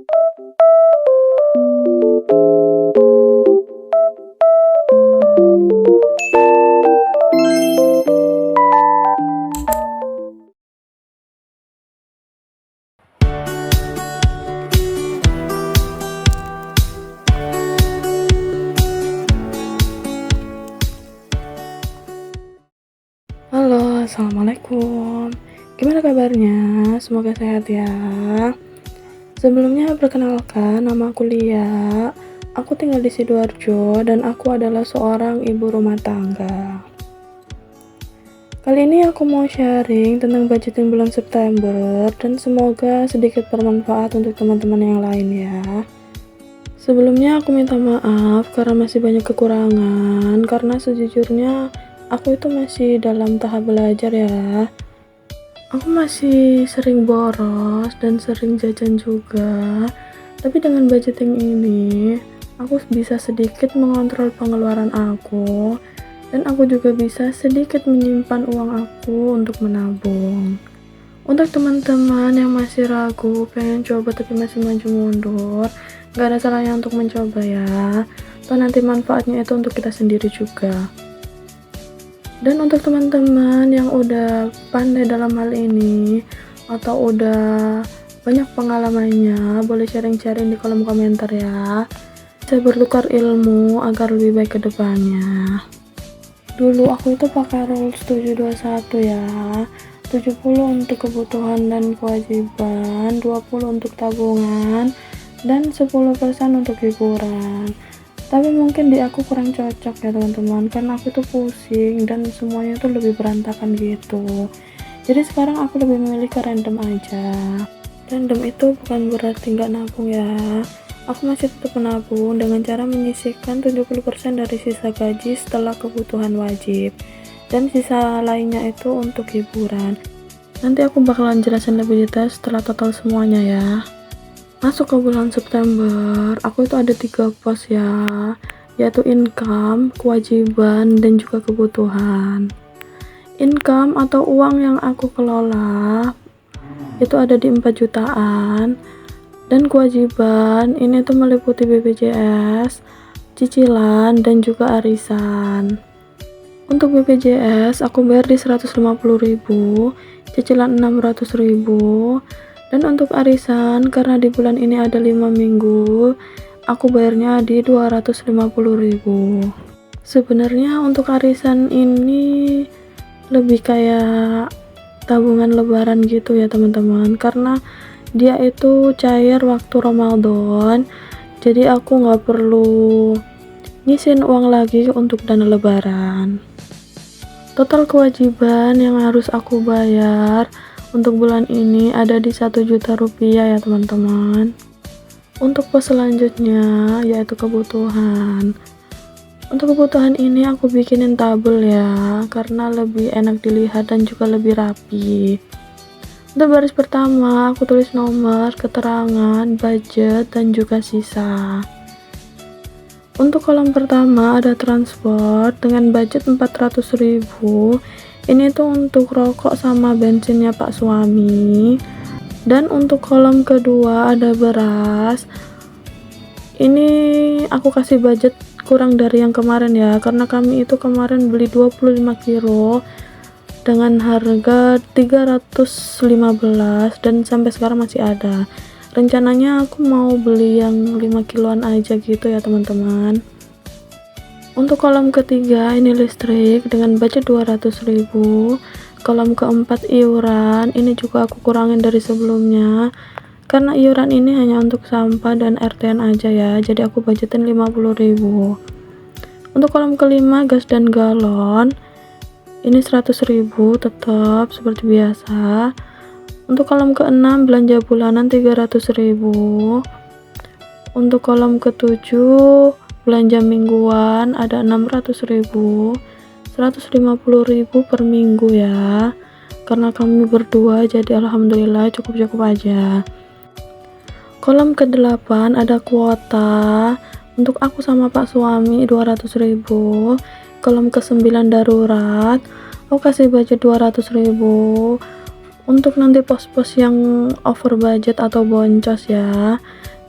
Halo, assalamualaikum. Gimana kabarnya? Semoga sehat ya. Sebelumnya perkenalkan, nama aku Lia. Aku tinggal di Sidoarjo dan aku adalah seorang ibu rumah tangga. Kali ini aku mau sharing tentang budgeting bulan September dan semoga sedikit bermanfaat untuk teman-teman yang lain ya. Sebelumnya aku minta maaf karena masih banyak kekurangan, karena sejujurnya aku itu masih dalam tahap belajar ya. Aku masih sering boros dan sering jajan juga. Tapi dengan budgeting ini, aku bisa sedikit mengontrol pengeluaran aku dan aku juga bisa sedikit menyimpan uang aku untuk menabung. Untuk teman-teman yang masih ragu, pengen coba tapi masih maju mundur, gak ada salahnya untuk mencoba ya. Toh nanti manfaatnya itu untuk kita sendiri juga. Dan untuk teman-teman yang udah pandai dalam hal ini atau udah banyak pengalamannya, boleh sharing-sharing di kolom komentar ya. Saya bertukar ilmu agar lebih baik ke depannya. Dulu aku itu pakai rules 721 ya. 70 untuk kebutuhan dan kewajiban, 20 untuk tabungan, dan 10% untuk hiburan. Tapi mungkin di aku kurang cocok ya teman-teman, karena aku tuh pusing dan semuanya tuh lebih berantakan gitu. Jadi sekarang aku lebih memilih ke random aja. Random itu bukan berarti nggak nabung ya. Aku masih tetap menabung dengan cara menyisihkan 70% dari sisa gaji setelah kebutuhan wajib, dan sisa lainnya itu untuk hiburan. Nanti aku bakalan jelasin lebih detail setelah total semuanya ya. Masuk ke bulan September, aku itu ada 3 pos ya, yaitu income, kewajiban, dan juga kebutuhan. Income atau uang yang aku kelola itu ada di 4 jutaan, dan kewajiban ini tuh meliputi BPJS, cicilan, dan juga arisan. Untuk BPJS aku bayar di 150.000, cicilan 600.000, dan untuk arisan karena di bulan ini ada 5 minggu, aku bayarnya di 250.000. Sebenarnya untuk arisan ini lebih kayak tabungan lebaran gitu ya teman-teman, karena dia itu cair waktu Ramadan, jadi aku nggak perlu nyisin uang lagi untuk dana lebaran. Total kewajiban yang harus aku bayar untuk bulan ini ada di 1 juta rupiah ya teman-teman. Untuk pos selanjutnya yaitu kebutuhan. Untuk kebutuhan ini aku bikinin tabel ya, karena lebih enak dilihat dan juga lebih rapi. Untuk baris pertama aku tulis nomor, keterangan, budget, dan juga sisa. Untuk kolom pertama ada transport dengan budget 400.000. Ini tuh untuk rokok sama bensinnya Pak suami. Dan untuk kolom kedua ada beras. Ini aku kasih budget kurang dari yang kemarin ya, karena kami itu kemarin beli 25 kilo dengan harga 315 dan sampai sekarang masih ada. Rencananya aku mau beli yang 5 kiloan aja gitu ya teman-teman. Untuk kolom ketiga ini listrik dengan budget 200.000. Kolom keempat iuran, ini juga aku kurangin dari sebelumnya karena iuran ini hanya untuk sampah dan RTN aja ya, jadi aku budgetin 50.000. Untuk kolom kelima gas dan galon, ini 100.000 tetap seperti biasa. Untuk kolom ke-6 belanja bulanan 300.000. Untuk kolom ke-7 belanja mingguan ada 600.000, 150.000 per minggu ya, karena kami berdua jadi alhamdulillah cukup-cukup aja. Kolom ke-8 ada kuota untuk aku sama Pak suami 200.000. Kolom ke-9 darurat aku kasih budget 200.000 untuk nanti pos-pos yang over budget atau boncos ya.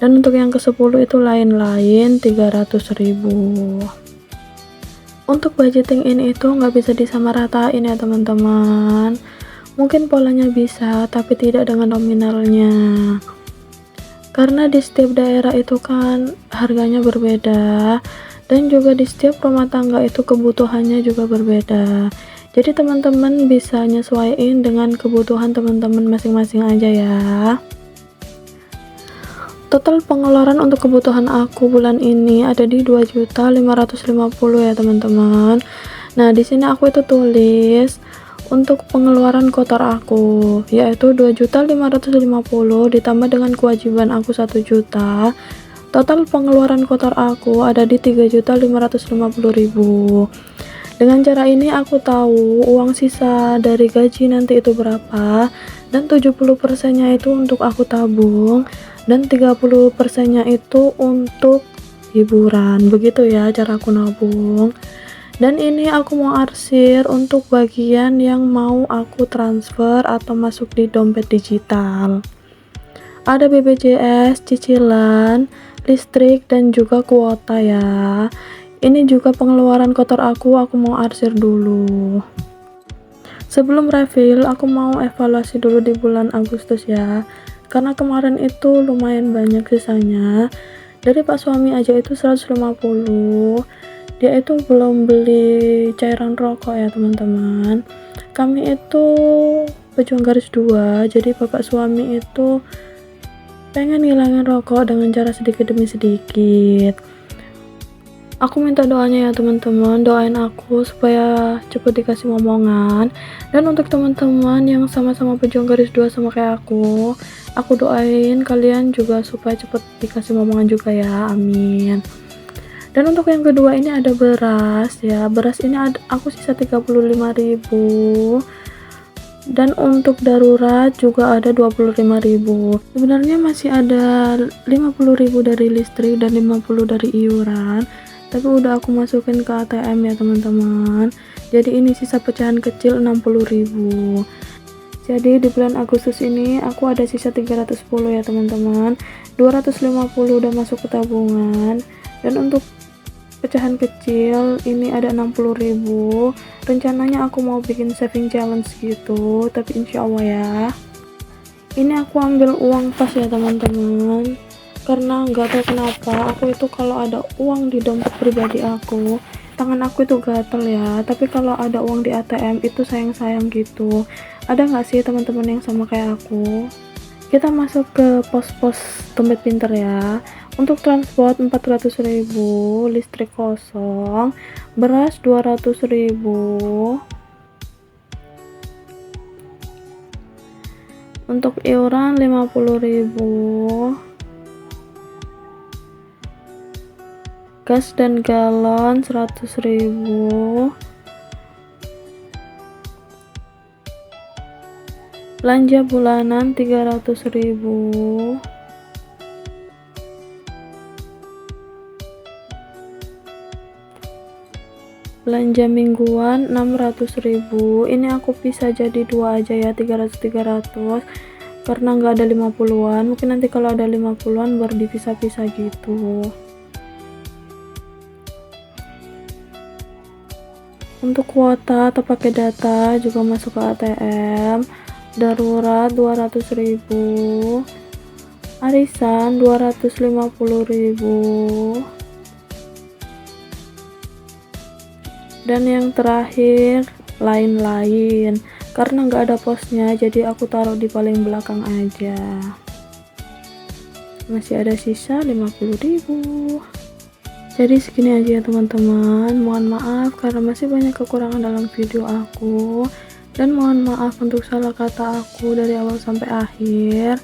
Dan untuk yang ke-10 itu lain-lain 300.000. Untuk budgeting ini itu nggak bisa disamaratain ya teman-teman. Mungkin polanya bisa, tapi tidak dengan nominalnya. Karena di setiap daerah itu kan harganya berbeda, dan juga di setiap rumah tangga itu kebutuhannya juga berbeda. Jadi teman-teman bisa nyesuaiin dengan kebutuhan teman-teman masing-masing aja ya. Total pengeluaran untuk kebutuhan aku bulan ini ada di 2.550.000 ya teman-teman. Nah, di sini aku itu tulis untuk pengeluaran kotor aku, yaitu 2.550.000 ditambah dengan kewajiban aku 1 juta. Total pengeluaran kotor aku ada di 3.550.000. Dengan cara ini aku tahu uang sisa dari gaji nanti itu berapa, dan 70%-nya itu untuk aku tabung, dan 30%-nya itu untuk hiburan. Begitu ya cara aku nabung. Dan ini aku mau arsir untuk bagian yang mau aku transfer atau masuk di dompet digital. Ada BPJS, cicilan, listrik, dan juga kuota ya. Ini juga pengeluaran kotor aku mau arsir dulu. Sebelum refill, aku mau evaluasi dulu di bulan Agustus ya. Karena kemarin itu lumayan banyak sisanya. Dari Pak suami aja itu 150. Dia itu belum beli cairan rokok ya teman-teman. Kami itu pejuang garis 2, jadi bapak suami itu pengen ngilangin rokok dengan cara sedikit demi sedikit. Aku minta doanya ya teman-teman, doain aku supaya cepet dikasih momongan. Dan untuk teman-teman yang sama-sama pejuang garis 2 sama kayak aku doain kalian juga supaya cepet dikasih momongan juga ya, amin. Dan untuk yang kedua ini ada beras ya, beras ini aku sisa 35.000. Dan untuk darurat juga ada 25.000. Sebenarnya masih ada 50.000 dari listrik dan 50 dari iuran, tapi udah aku masukin ke ATM ya teman-teman. Jadi ini sisa pecahan kecil 60.000. Jadi di bulan Agustus ini aku ada sisa 310 ya teman-teman. 250 udah masuk ke tabungan. Dan untuk pecahan kecil ini ada 60.000. Rencananya aku mau bikin saving challenge gitu, tapi insya Allah ya. Ini aku ambil uang pas ya teman-teman, karena nggak tahu kenapa aku itu kalau ada uang di dompet pribadi aku, tangan aku itu gatel ya. Tapi kalau ada uang di ATM itu sayang-sayang gitu. Ada nggak sih teman-teman yang sama kayak aku? Kita masuk ke pos-pos dompet pinter ya. Untuk transport 400.000, listrik kosong, beras 200.000, untuk iuran 50.000, gas dan galon 100.000, belanja bulanan 300.000, belanja mingguan 600.000. Ini aku pisah jadi 2 aja ya, 300 karena nggak ada 50-an. Mungkin nanti kalau ada 50-an baru dipisah-pisah gitu. Untuk kuota atau pakai data juga masuk ke ATM. Darurat 200.000, arisan 250.000, dan yang terakhir lain-lain. Karena nggak ada posnya, jadi aku taruh di paling belakang aja. Masih ada sisa 50.000. Jadi segini aja ya teman-teman. Mohon maaf karena masih banyak kekurangan dalam video aku, dan mohon maaf untuk salah kata aku dari awal sampai akhir.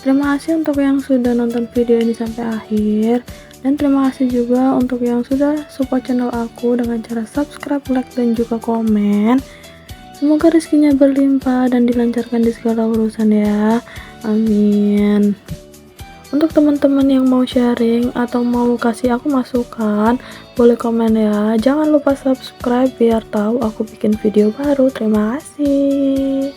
Terima kasih untuk yang sudah nonton video ini sampai akhir. Dan terima kasih juga untuk yang sudah support channel aku dengan cara subscribe, like, dan juga komen. Semoga rezekinya berlimpah dan dilancarkan di segala urusan ya, amin. Untuk teman-teman yang mau sharing atau mau kasih aku masukan, boleh komen ya. Jangan lupa subscribe biar tahu aku bikin video baru. Terima kasih.